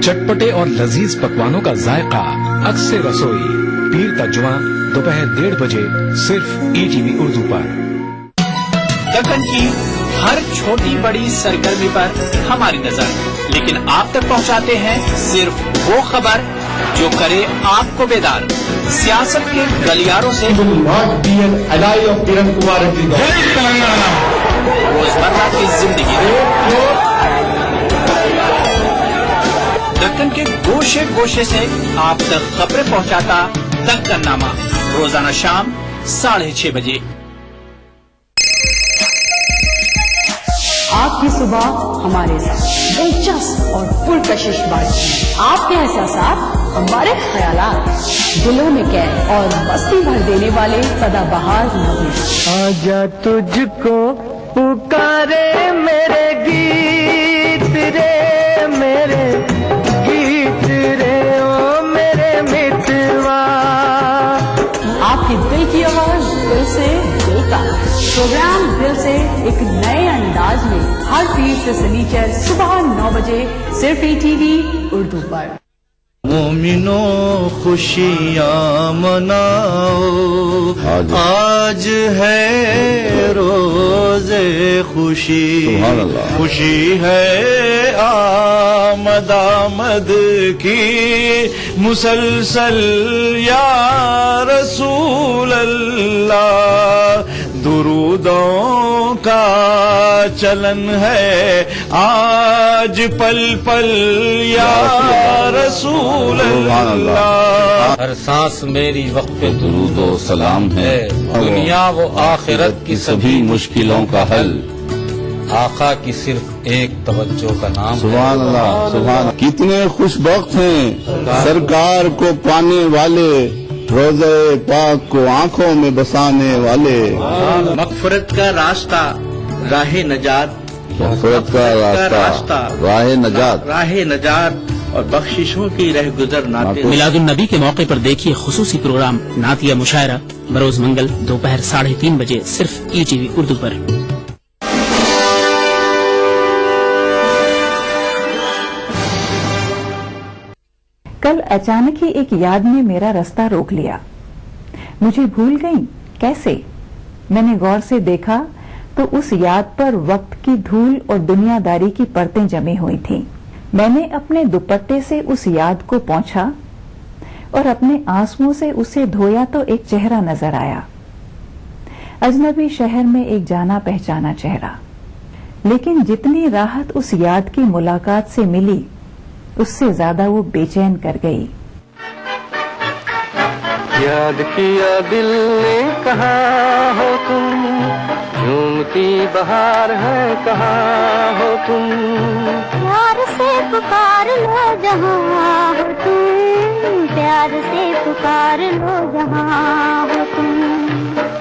चटपटे और लजीज पकवानों का जायका अक्सर रसोई, पीर का जुमा दोपहर 1:30 बजे सिर्फ ईटीवी उर्दू पर। दक्कन की हर छोटी बड़ी सरगर्मी पर हमारी नजर, लेकिन आप तक पहुंचाते हैं सिर्फ वो खबर जो करे आपको बेदार। सियासत के गलियारों से रोजमर्रा की जिंदगी, दक्कन के गोशे गोशे से आप तक खबरें पहुंचाता दक्कननामा, रोजाना शाम 6:30 बजे। आपकी सुबह हमारे साथ दिलचस्प और पुरकशिश बातचीत, आपके एहसासात हमारे ख्यालात, दिलों में कैद और मस्ती भर देने वाले सदाबहार नगीत। आजा तुझको पुकारे मेरे गीत रे, मेरे गीत रे, ओ मेरे मितवा। आपकी दिल की आवाज दिल से दिल का प्रोग्राम, दिल से एक नए अंदाज में हर पीर से शनिचर सुबह 9 बजे सिर्फ ईटीवी उर्दू पर। मोमिनो खुशियाँ मनाओ, आज है रोज़े खुशी, खुशी है आमद आमद की मुसलसल या रसूल अल्लाह। दुरूदों का चलन है आज पल पल या रसूल अल्लाह। हर सांस मेरी वक्फ़े दुरूदो सलाम है, दुनिया वो आखिरत की सभी मुश्किलों का हल, आका की सिर्फ एक तवज्जो का नाम। सुभान अल्लाह, सुभान। कितने खुशबख्त हैं सरकार को पाने वाले, रोज़े पाक को आंखों में बसाने वाले। मगफरत का रास्ता राहे नजात, मगफरत का रास्ता राहे नजात, राहे नजात और बख्शिशों की रह गुजर नाते। मिलादुन नबी के मौके पर देखिए खुसूसी प्रोग्राम नातिया मुशायरा बरोज मंगल दोपहर 3:30 बजे सिर्फ ईटीवी उर्दू पर। कल अचानक ही एक याद ने मेरा रास्ता रोक लिया। मुझे भूल गई कैसे? मैंने गौर से देखा तो उस याद पर वक्त की धूल और दुनियादारी की परतें जमी हुई थीं। मैंने अपने दुपट्टे से उस याद को पोंछा और अपने आंसुओं से उसे धोया तो एक चेहरा नजर आया। अजनबी शहर में एक जाना पहचाना चेहरा, लेकिन जितनी राहत उस याद की मुलाकात से मिली उससे ज्यादा वो बेचैन कर गई। याद किया दिल ने कहा हो तुम, झूमती बहार है कहा हो तुम। प्यार से पुकार लो जहाँ हो तुम, प्यार से पुकार लो जहाँ हो तुम।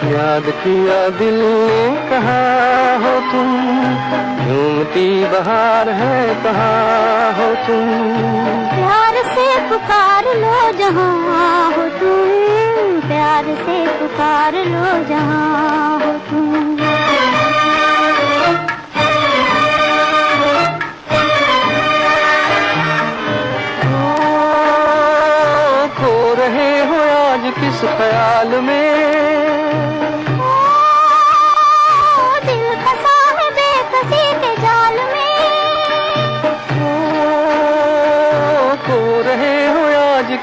याद किया दिल ने कहा हो तुम, झूमती बहार है कहा हो तुम। प्यार से पुकार लो जहाँ हो तुम, प्यार से पुकार लो जहाँ हो तुम। खो रहे हो आज किस ख्याल में,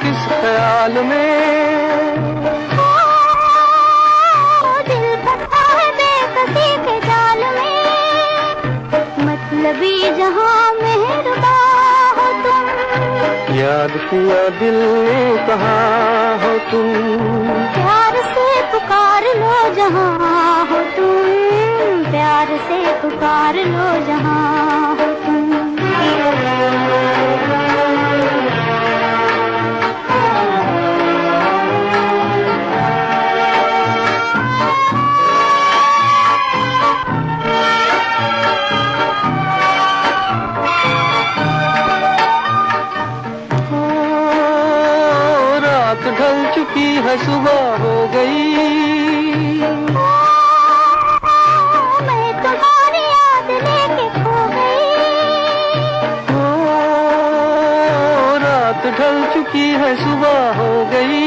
किस ख्याल में। दिल फंसा है बेकसी के जाल में, मतलबी जहाँ मेहरबा हो तुम। याद किया दिल ने कहा हो तुम, प्यार से पुकार लो जहाँ हो तुम, प्यार से पुकार लो जहाँ हो तुम। ढल चुकी है सुबह हो गई, मैं तुम्हारी याद लेके खो गई। ढल चुकी है, सुबह हो गई।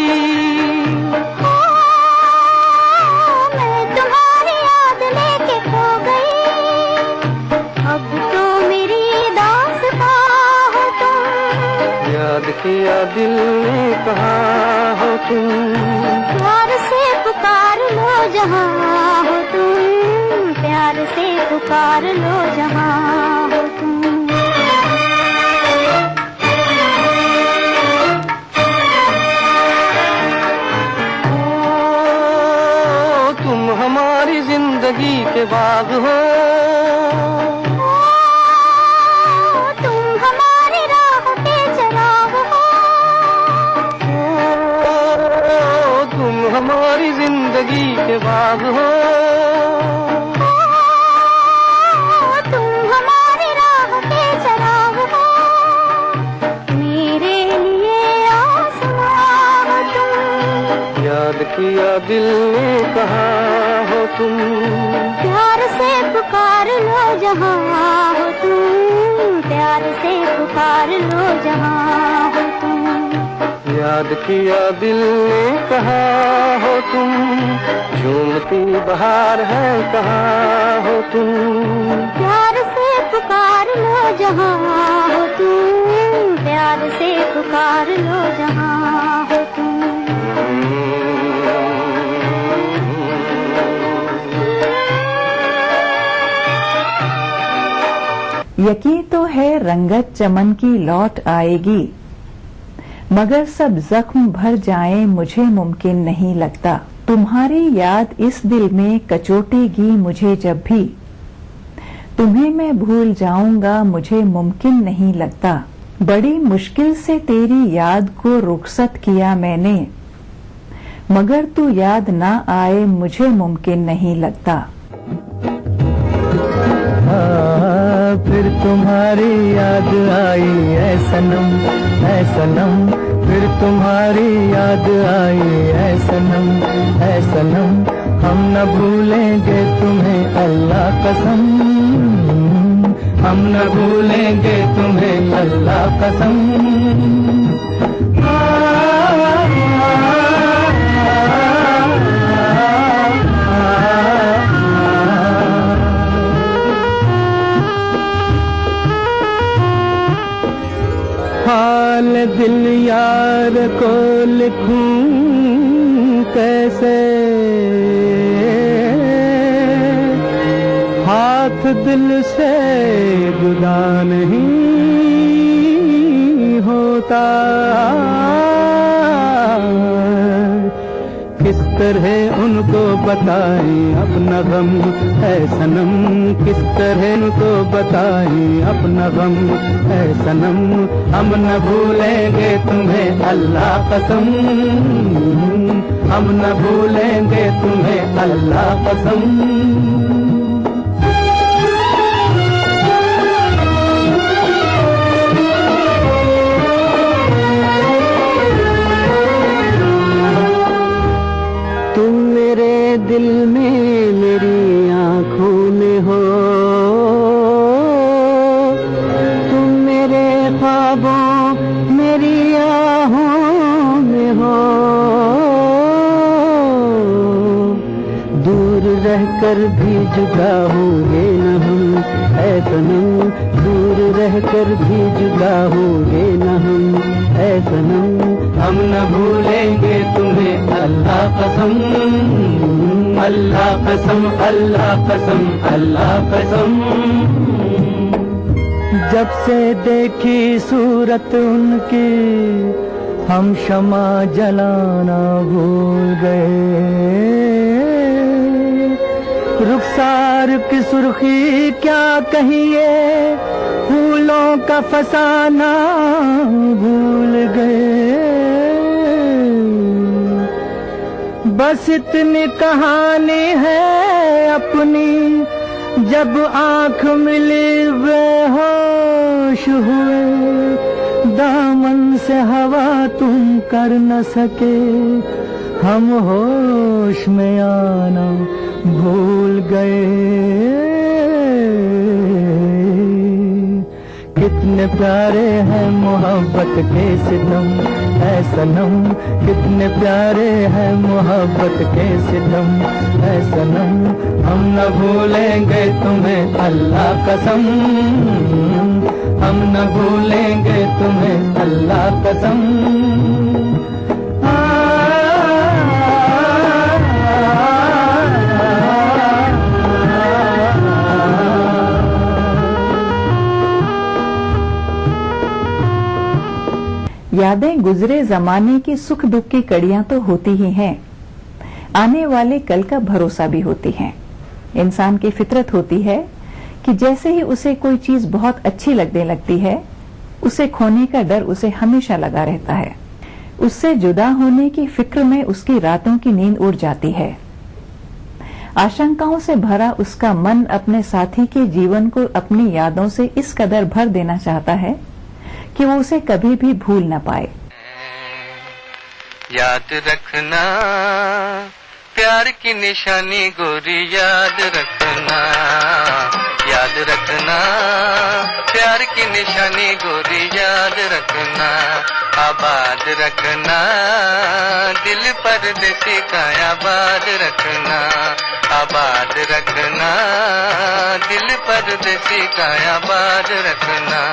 मैं तुम्हारी याद लेके खो गई, अब तो मेरी दास्तां हो तुम। याद किया दिल ने, कहाँ हो तुम? प्यार से पुकार लो जहाँ हो तुम, प्यार से पुकार लो जहाँ हो तुम। तुम हमारी जिंदगी के बाग हो, तुम हमारी राह पे चराग हो, तुम हमारी जिंदगी के बाग हो। तुम हमारी राह पे चराग हो, मेरे लिए आसमां हो तुम। याद किया दिल ने, कहाँ हो तुम? प्यार से पुकार लो जहाँ हो तुम, प्यार से पुकार लो जहाँ हो तुम। याद किया दिल ने, कहाँ हो तुम? झूमती बहार है, कहाँ हो तुम? प्यार से पुकार लो जहाँ हो तुम, प्यार से पुकार लो जहाँ हो तुम। यकीन तो है रंगत चमन की लौट आएगी, मगर सब जख्म भर जाएं मुझे मुमकिन नहीं लगता। तुम्हारी याद इस दिल में कचोटेगी मुझे जब भी, तुम्हें मैं भूल जाऊंगा मुझे मुमकिन नहीं लगता। बड़ी मुश्किल से तेरी याद को रुखसत किया मैंने, मगर तू याद ना आए मुझे मुमकिन नहीं लगता। फिर तुम्हारी याद आई ऐ सनम, ऐ सनम। फिर तुम्हारी याद आई ऐ सनम, ऐ सनम। हम न भूलेंगे तुम्हें अल्लाह कसम, हम न भूलेंगे तुम्हें अल्लाह कसम। हाल दिल यार को लिखूं कैसे, हाथ दिल से जुदा नहीं होता। किस तरह उनको बताएं अपना गम है सनम, किस तरह उनको बताएं अपना गम है सनम। हम न भूलेंगे तुम्हें अल्लाह कसम, हम न भूलेंगे तुम्हें अल्लाह कसम। दिल में मेरी आँखों में हो, तुम मेरे ख्वाबों मेरी आहों में हो। दूर रहकर भी जुदा होंगे न हम ऐ सनम, दूर रहकर भी जुदा होंगे न हम ऐ सनम। हम न भूलेंगे तुम्हें अल्लाह कसम, अल्लाह कसम, अल्लाह कसम, अल्लाह कसम। जब से देखी सूरत उनकी हम शमा जलाना भूल गए। रुखसार की सुर्खी क्या कहिए, फूलों का फसाना भूल गए। बस इतनी कहानी है अपनी, जब आँख मिली बेहोश हुए। दामन से हवा तुम कर न सके, हम होश में आना भूल गए। कितने कितने प्यारे हैं मोहब्बत के सितम है सनम, कितने प्यारे हैं मोहब्बत के सितम है सनम। हम न भूलेंगे तुम्हें अल्लाह कसम, हम न भूलेंगे तुम्हें अल्लाह कसम। यादें गुजरे जमाने की सुख दुख की कड़ियां तो होती ही हैं, आने वाले कल का भरोसा भी होती है। इंसान की फितरत होती है कि जैसे ही उसे कोई चीज बहुत अच्छी लगने लगती है, उसे खोने का डर उसे हमेशा लगा रहता है। उससे जुदा होने की फिक्र में उसकी रातों की नींद उड़ जाती है। आशंकाओं से भरा उसका मन अपने साथी के जीवन को अपनी यादों से इस कदर भर देना चाहता है कि वो उसे कभी भी भूल न पाए। याद रखना प्यार की निशानी गोरी, याद रखना, याद रखना प्यार की निशानी गोरी, याद रखना, आबाद रखना दिल परदेसी का, आबाद रखना, आबाद रखना दिल परदेसी का, आबाद रखना।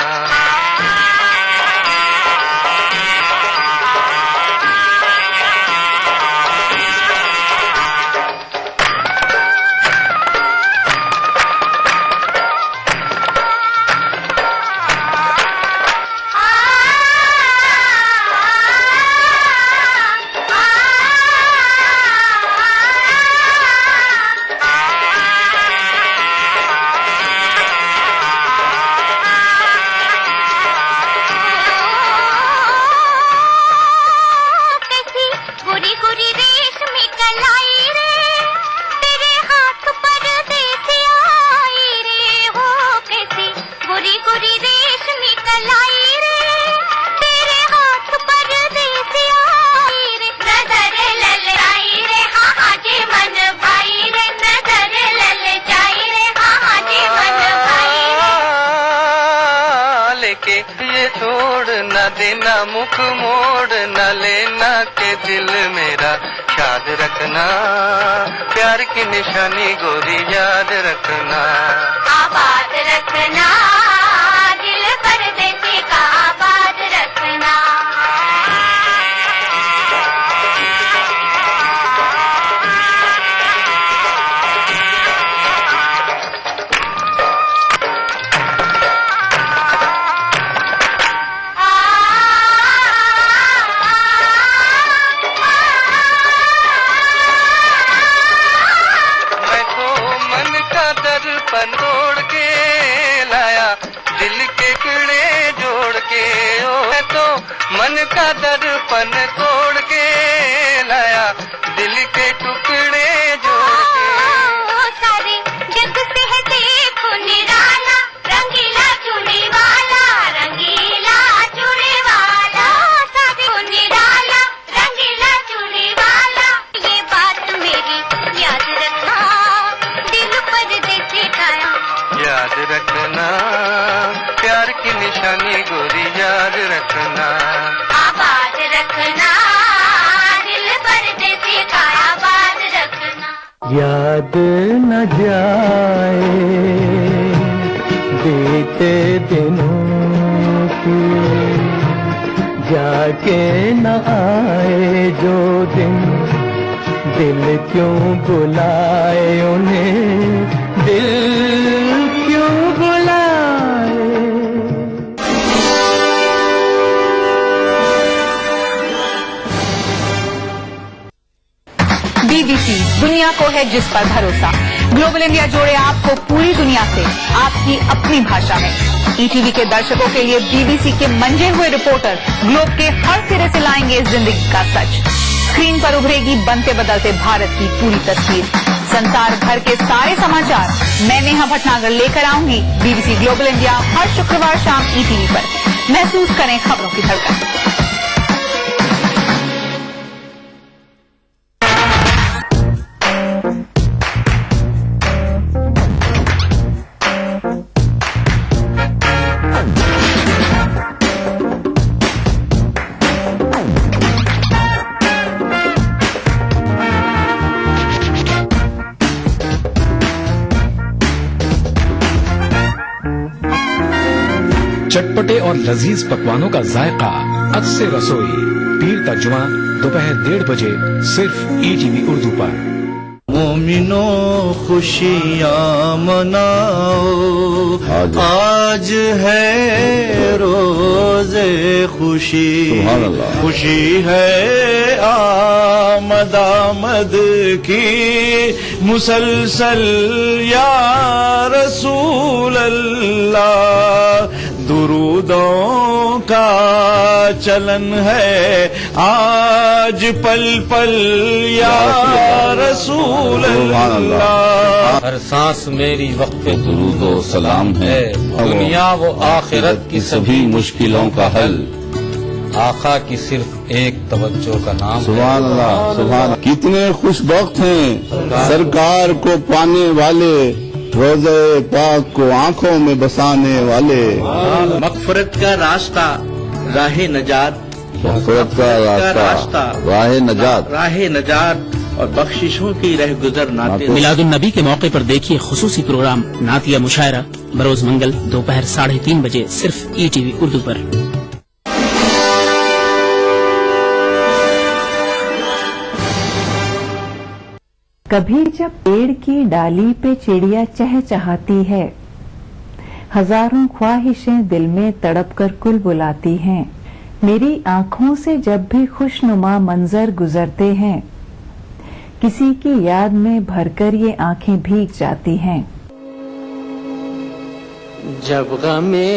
ये छोड़ न देना, मुख मोड़ न लेना, के दिल मेरा शाद रखना, प्यार की निशानी गोरी, याद रखना, आबाद रखना दिल परदेसी का, आबाद रखना। दर्पण तोड़ के लाया, दिल के कीड़े जोड़ के, ओ तो मन का दर्पण तोड़ के लाया, दिल के टुकड़े जोड़ के। सारे जग से है देखो निराला, रंगीला चूड़ी वाला, रंगीला चूड़ी वाला, सारे निराला रंगीला चूड़ी वाला। ये बात मेरी याद रखना, दिल परदेसी का, याद रखना प्यार की निशानी गोरी, याद रखना, आबाद रखना दिल परदेसी का, आबाद रखना। याद न जाए बीते दिनों की, जाके न आए जो दिन, दिल क्यों बुलाए उन्हें, दिल क्यों बुलाए। बीबीसी, दुनिया को है जिस पर भरोसा। ग्लोबल इंडिया जोड़े आपको पूरी दुनिया से आपकी अपनी भाषा में। ईटीवी के दर्शकों के लिए बीबीसी के मंजे हुए रिपोर्टर ग्लोब के हर सिरे से लाएंगे जिंदगी का सच। स्क्रीन पर उभरेगी बनते बदलते भारत की पूरी तस्वीर। संसार भर के सारे समाचार मैं नेहा भटनागर लेकर आऊंगी बीबीसी ग्लोबल इंडिया हर शुक्रवार शाम ईटीवी पर। महसूस करें खबरों की धड़कन। चटपटे और लजीज पकवानों का जायका अक्से रसोई पीर का जुमा दोपहर 1:30 बजे सिर्फ ETV उर्दू पर। मोमिनो खुशियाँ मनाओ, आज है रोज़े खुशी, खुशी है आमद आमद की मुसलसल या रसूल अल्लाह। दुरूदों का चलन है आज पल पल या रसूल अल्लाह। हर सांस मेरी वक्फ़े दुरूदो सलाम है, दुनिया वो आखिरत की सभी मुश्किलों का हल, आका की सिर्फ एक तवज्जो का नाम। सुभान अल्लाह, सुभान अल्लाह। कितने खुशबख्त हैं सरकार को पाने वाले, रोज़े पाक को आंखों में बसाने वाले। मग़फ़िरत का रास्ता राह नजात, मग़फ़िरत का रास्ता राह नजात, राह नजात और बख्शिशों की रह गुजर नाते। मिलादुन नबी के मौके पर देखिए खुसूसी प्रोग्राम नातिया मुशायरा बरोज मंगल दोपहर 3:30 बजे सिर्फ ETV उर्दू पर। कभी जब पेड़ की डाली पे चिड़िया चहचहाती है, हजारों ख्वाहिशें दिल में तड़प कर कुल बुलाती हैं। मेरी आंखों से जब भी खुशनुमा मंजर गुजरते हैं, किसी की याद में भरकर ये आंखें भीग जाती हैं। जब गमे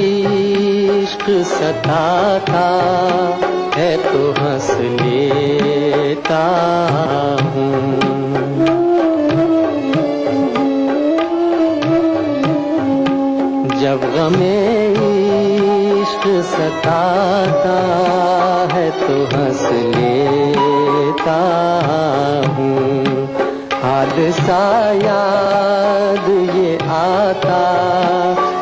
इश्क सताता है तो हंस लेता हूँ, जब गमे इश्क सताता है तो हंस लेता हूँ। हादसा याद ये आता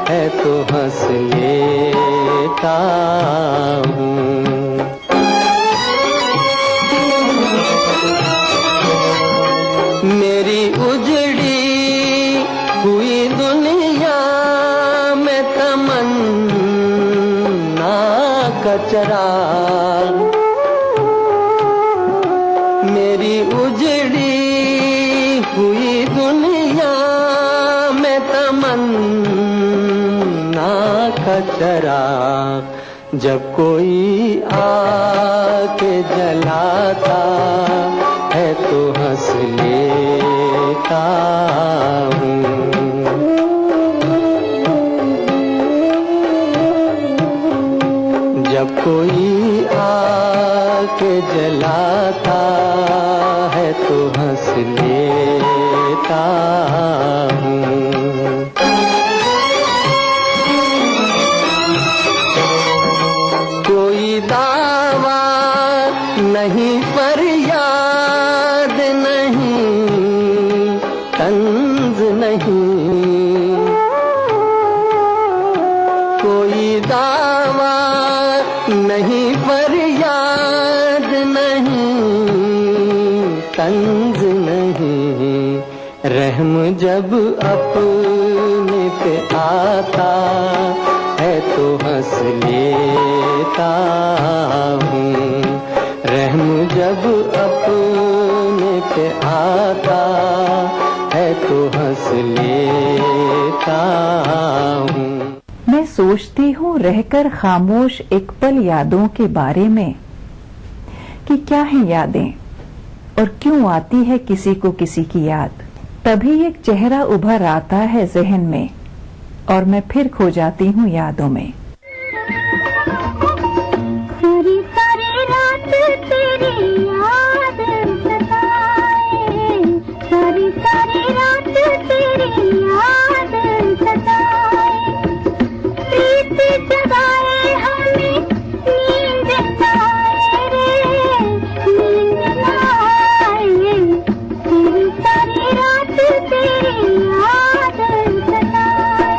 है तो हंस लेता हूँ। मेरी उजड़ी हुई दुनिया में तमन्ना का चराग, मेरी उजड़ी हुई दुनिया में तमन्ना का चराग, जब कोई आके जलाता है तो हंस लेता हूँ। जब कोई आके जलाता है तो हंस लेता हूँ। कोई दावा नहीं, फरियाद नहीं, तंज नहीं, कोई दावा नहीं, फरियाद नहीं, तंज नहीं। रहम जब अपने पे आता है तो हंस लेता हूँ। रहम जब अपने पे आता है तो हंस लेता हूँ। मैं सोचती हूँ रहकर खामोश एक पल यादों के बारे में, कि क्या है यादें और क्यों आती है किसी को किसी की याद। तभी एक चेहरा उभर आता है जहन में और मैं फिर खो जाती हूँ यादों में। सारी सारी रात तेरी याद सताए, सारी सारी रात तेरी याद सताए, प्रीत जगाए हमें नींद न आए रे, नींद न आए, सारी सारी रात तेरी याद सताए।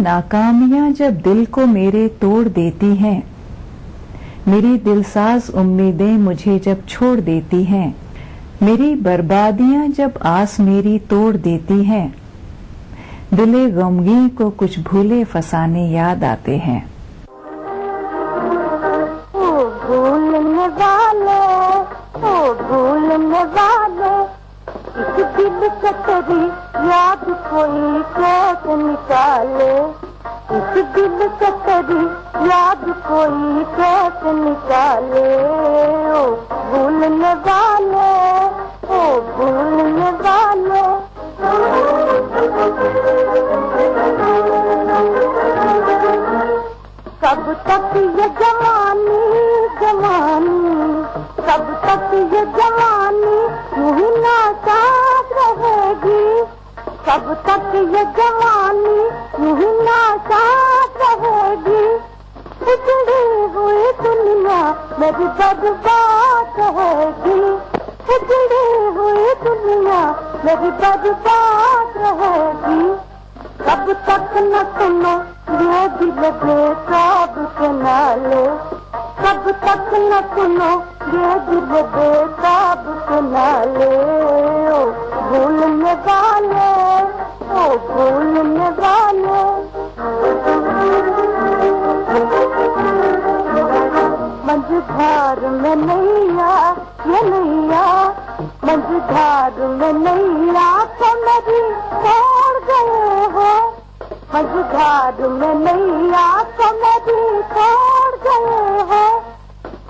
नाकामियां जब दिल को मेरे तोड़ देती हैं, मेरी दिलसाज उम्मीदें मुझे जब छोड़ देती हैं, मेरी बर्बादियां जब आस मेरी तोड़ देती हैं, दिले गमगीन को कुछ भूले फसाने याद आते हैं। भूलने वाले, ओ भूलने वाले, इस दिल से तेरी याद कोई कैसे निकाले, इस दिल से तेरी याद कोई कैसे निकाले। ओ भूलने वाले, ओ भूलने वाले। कब तक ये जवानी जवानी, कब तक ये जवानी यूं ही नासाज रहेगी, कब तक ये जवानी यूं ही नासाज रहेगी। उजड़ी हुई दुनिया मेरी बर्बाद रहेगी, उजड़ी हुई दुनिया मेरी बर्बाद रहेगी। कब तक न सुनो ये दिल बेताब के नाले, कब तक न सुनो ये दिल बेताब के नाले। ओ भूलने वाले, ओ भूलने वाले। मझधार में नैया, ये नैया, मझधार में नैया तो मेरी छोड़ गए हो, मझधार में नैया तो मेरी छोड़ गए हो।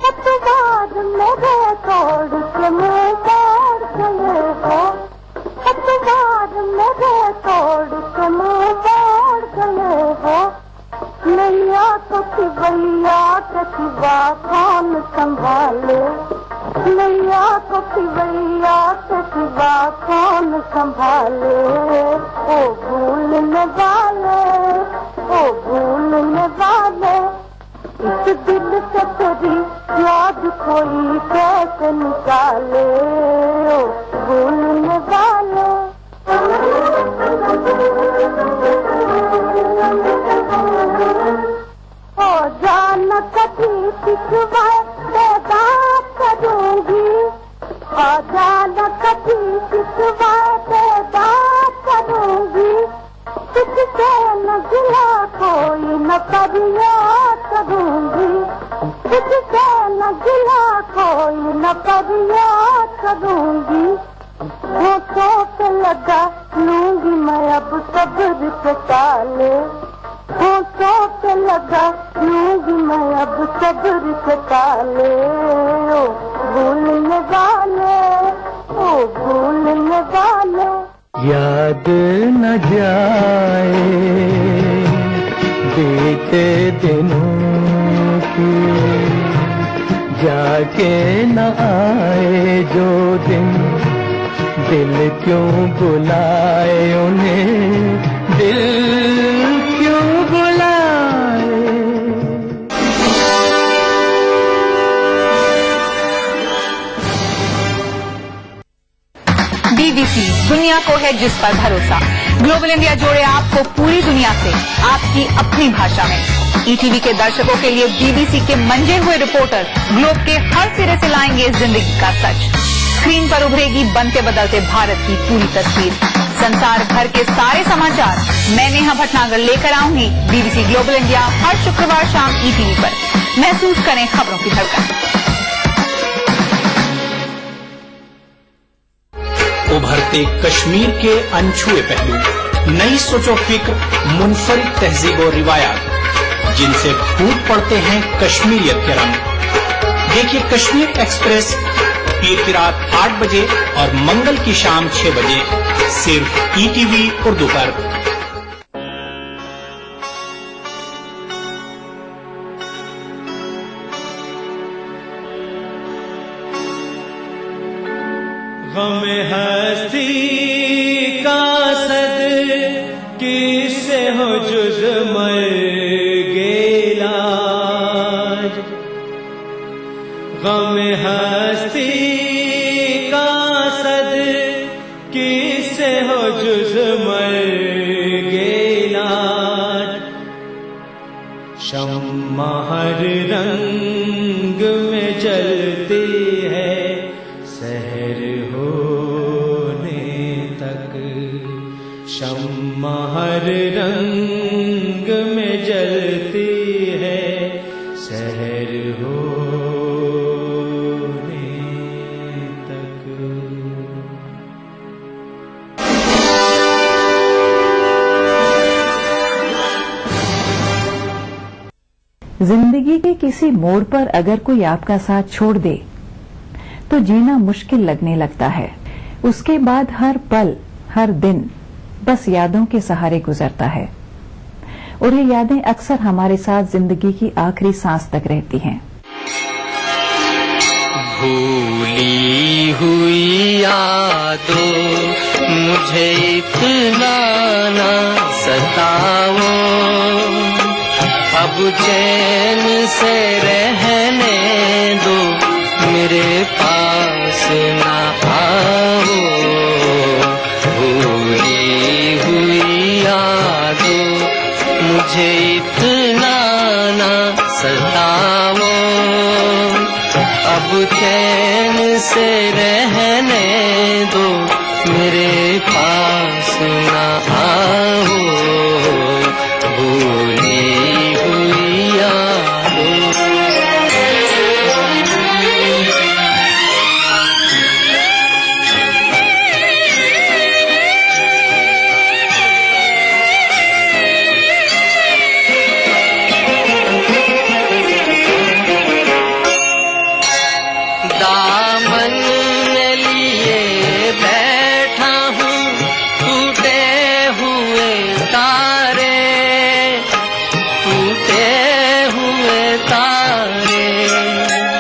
पतवार मेरे तोड़ के मुँह मोड़ गए हो, पतवार मेरे तोड़ के मुँह मोड़ गए हो। नैया तो सिवैया के सिवा कौन संभाले, नैया तो सिवैया के सिवा कौन संभाले। ओ भूलने वाले, ओ भूलने वाले, इस दिल से तेरी याद कोई कैसे निकाले। ओ भूलने वाले। हो जाना कभी पिछवाए पैदा करूंगी, हो जाना कभी पिछवाए पैदा करूंगी। तुझसे न गिला कोई न फरियाद करूंगी, तुझसे न गिला कोई न फरियाद करूंगी। होठों पे लगा लूंगी मैं अब सब्र के ताले, होठों पे लगा लूंगी मैं अब सब्र के ताले। ओ भूलने वाले, ओ भूलने वाले। याद न जाए बीते दिनों की, जाके न आए जो दिन, दिल क्यों बुलाए उन्हें, दिल क्यों बुलाए। BBC दुनिया को है जिस पर भरोसा। ग्लोबल इंडिया जोड़े आपको पूरी दुनिया से आपकी अपनी भाषा में। ETV के दर्शकों के लिए BBC के मंजे हुए रिपोर्टर ग्लोब के हर सिरे से लाएंगे जिंदगी का सच। स्क्रीन पर उभरेगी बनते बदलते भारत की पूरी तस्वीर। संसार भर के सारे समाचार मैं नेहा भटनागर लेकर आऊंगी BBC ग्लोबल इंडिया हर शुक्रवार शाम ETV पर। महसूस करें खबरों की धड़कन। उभरते कश्मीर के अनछुए पहलू, नई सोचो फिक्र, मुनफरिद तहजीब और रिवायात जिनसे फूट पड़ते हैं कश्मीरियत के रंग। देखिए कश्मीर एक्सप्रेस पीर की रात 8 बजे और मंगल की शाम 6 बजे सिर्फ ETV उर्दू पर। गम हस्ती का सद किससे हो जुज मर गेलाज, गम हस्ती का सद किससे हो जुज मर गेलाज। शम्मा हर रंग में जलती है सहर होने तक। शम्मा हर रंग में जलती है सहर होने तक। जिंदगी के किसी मोड़ पर अगर कोई आपका साथ छोड़ दे तो जीना मुश्किल लगने लगता है। उसके बाद हर पल हर दिन बस यादों के सहारे गुजरता है और ये यादें अक्सर हमारे साथ जिंदगी की आखिरी सांस तक रहती हैं। भूली हुई यादों मुझे इतना ना सताओ, अब चैन से रहने दो, मेरे पास ना आओ। भूली हुई यादों मुझे इतना ना सताओ, अब चैन से रहने दो, मेरे पास ना आओ।